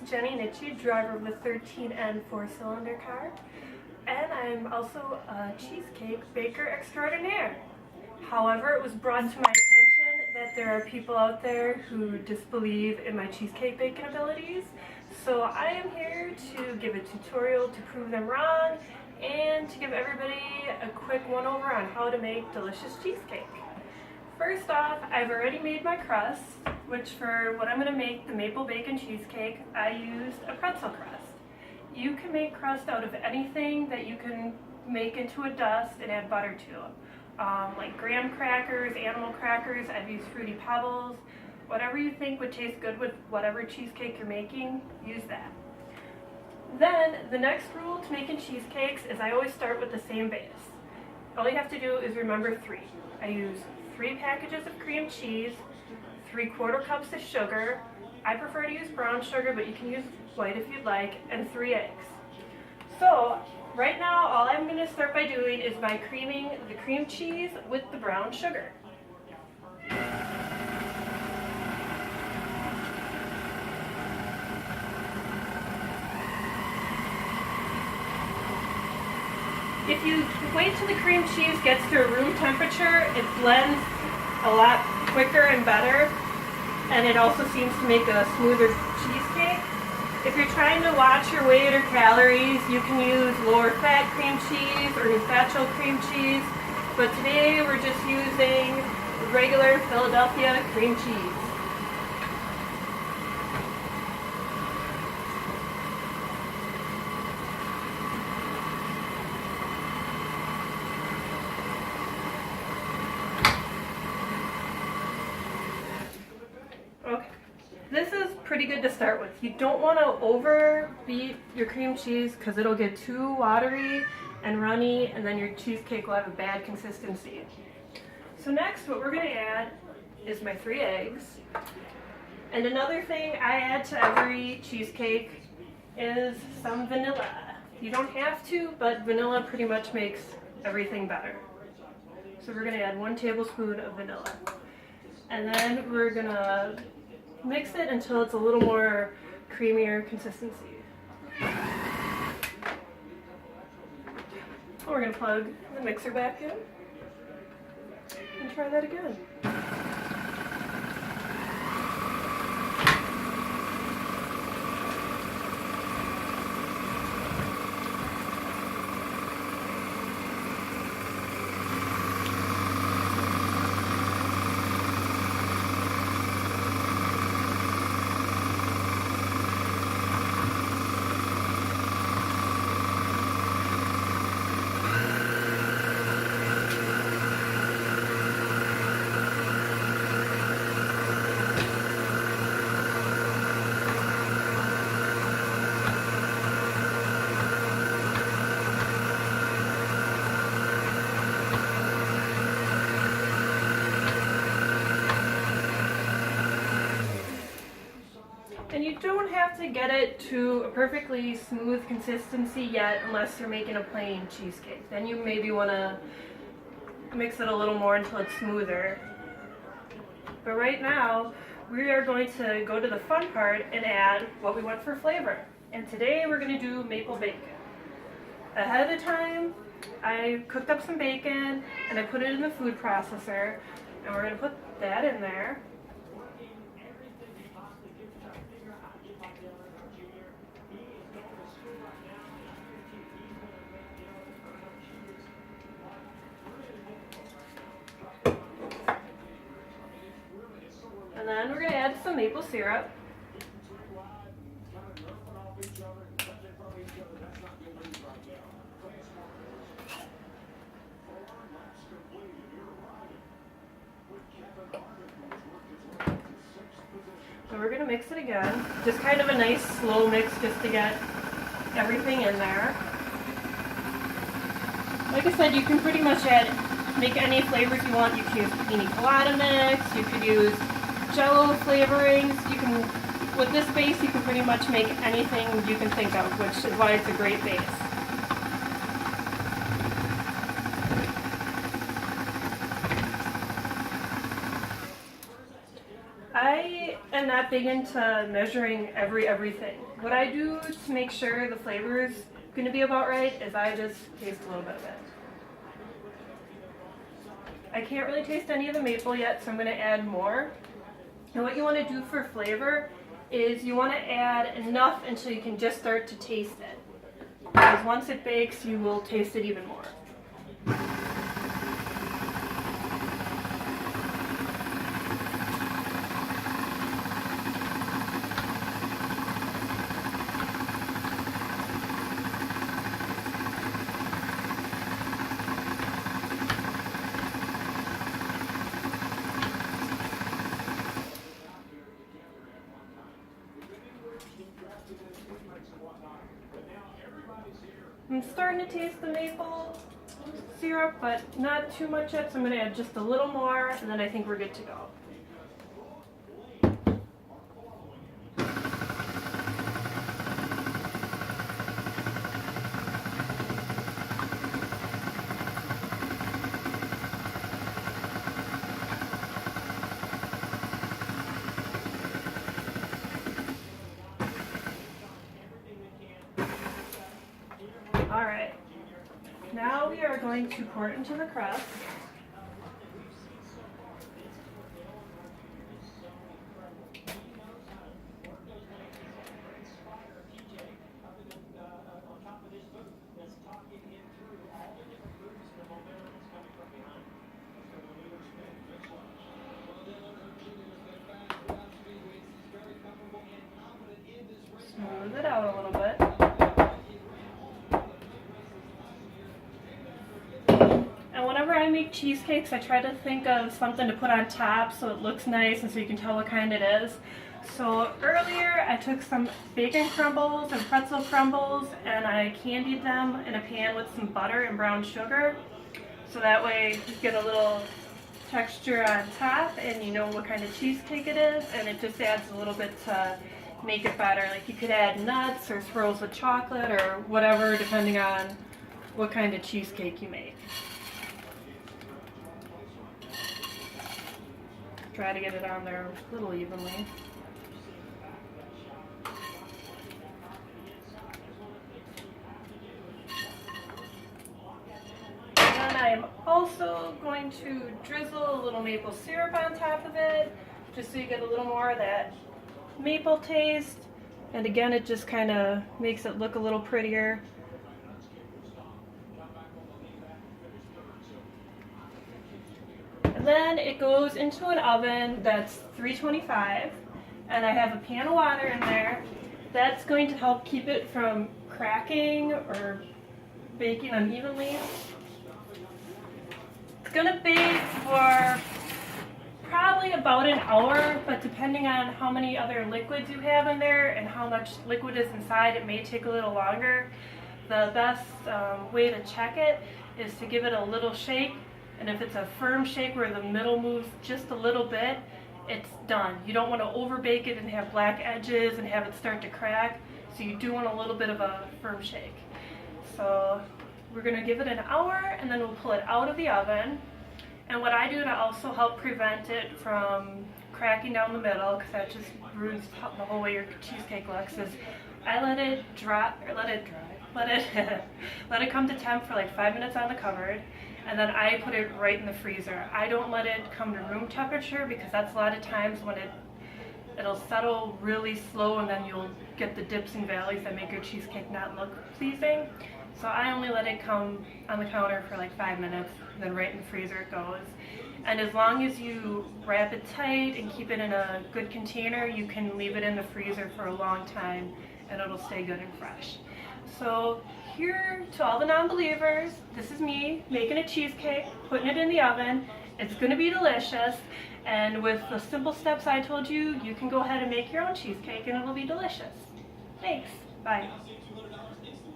Jenny Nitzsche, driver of the 13N 4-cylinder car, and I'm also a cheesecake baker extraordinaire. However, it was brought to my attention that there are people out there who disbelieve in my cheesecake baking abilities, so I am here to give a tutorial to prove them wrong and to give everybody a quick one-over on how to make delicious cheesecake. First off, I've already made my crust, which for what I'm going to make, the maple bacon cheesecake, I used a pretzel crust. You can make crust out of anything that you can make into a dust and add butter to. Like graham crackers, animal crackers, I've used Fruity Pebbles. Whatever you think would taste good with whatever cheesecake you're making, use that. Then, the next rule to making cheesecakes is I always start with the same base. All you have to do is remember 3. I use 3 packages of cream cheese, 3/4 cups of sugar. I prefer to use brown sugar, but you can use white if you'd like, and 3 eggs. So, right now, all I'm going to start by doing is by creaming the cream cheese with the brown sugar. If you wait till the cream cheese gets to a room temperature, it blends a lot quicker and better, and it also seems to make a smoother cheesecake. If you're trying to watch your weight or calories, you can use lower fat cream cheese or gazpacho cream cheese, but today we're just using regular Philadelphia cream cheese. Okay, this is pretty good to start with. You don't want to overbeat your cream cheese because it'll get too watery and runny, and then your cheesecake will have a bad consistency. So next, what we're going to add is my 3 eggs. And another thing I add to every cheesecake is some vanilla. You don't have to, but vanilla pretty much makes everything better. So we're going to add 1 tablespoon of vanilla. And then we're going to mix it until it's a little more creamier consistency. We're going to plug the mixer back in and try that again. And you don't have to get it to a perfectly smooth consistency yet unless you're making a plain cheesecake. Then you maybe want to mix it a little more until it's smoother. But right now, we are going to go to the fun part and add what we want for flavor. And today we're going to do maple bacon. Ahead of time, I cooked up some bacon and I put it in the food processor. And we're going to put that in there. And then we're going to add some maple syrup. So we're going to mix it again. Just kind of a nice slow mix just to get everything in there. Like I said, you can pretty much make any flavors you want. You can use pina colada mix, you could use Jello flavorings. You can, with this base, you can pretty much make anything you can think of, which is why it's a great base. I am not big into measuring everything. What I do to make sure the flavor is going to be about right is I just taste a little bit of it. I can't really taste any of the maple yet, so I'm going to add more. And what you want to do for flavor is you want to add enough until you can just start to taste it. Because once it bakes, you will taste it even more. I'm starting to taste the maple syrup, but not too much yet, so I'm going to add just a little more, and then I think we're good to go. Alright, now we are going to pour it into the crust. Smooth it out a little bit. I make cheesecakes, I try to think of something to put on top so it looks nice and so you can tell what kind it is. So earlier I took some bacon crumbles and pretzel crumbles and I candied them in a pan with some butter and brown sugar. So that way you get a little texture on top and you know what kind of cheesecake it is, and it just adds a little bit to make it better. Like you could add nuts or swirls of chocolate or whatever depending on what kind of cheesecake you make. Try to get it on there a little evenly. And I'm also going to drizzle a little maple syrup on top of it, just so you get a little more of that maple taste. And again, it just kind of makes it look a little prettier. Then it goes into an oven that's 325, and I have a pan of water in there. That's going to help keep it from cracking or baking unevenly. It's going to bake for probably about an hour, but depending on how many other liquids you have in there and how much liquid is inside, it may take a little longer. The best way to check it is to give it a little shake. And if it's a firm shake where the middle moves just a little bit, it's done. You don't want to overbake it and have black edges and have it start to crack. So you do want a little bit of a firm shake. So we're going to give it an hour and then we'll pull it out of the oven. And what I do to also help prevent it from cracking down the middle, because that just ruins the whole way your cheesecake looks, is I let it come to temp for like 5 minutes on the cupboard. And then I put it right in the freezer. I don't let it come to room temperature because that's a lot of times when it'll settle really slow and then you'll get the dips and valleys that make your cheesecake not look pleasing. So I only let it come on the counter for like 5 minutes, and then right in the freezer it goes. And as long as you wrap it tight and keep it in a good container, you can leave it in the freezer for a long time and it'll stay good and fresh. So here, to all the non-believers, this is me making a cheesecake, putting it in the oven. It's going to be delicious, and with the simple steps I told you, you can go ahead and make your own cheesecake and it'll be delicious. Thanks. Bye.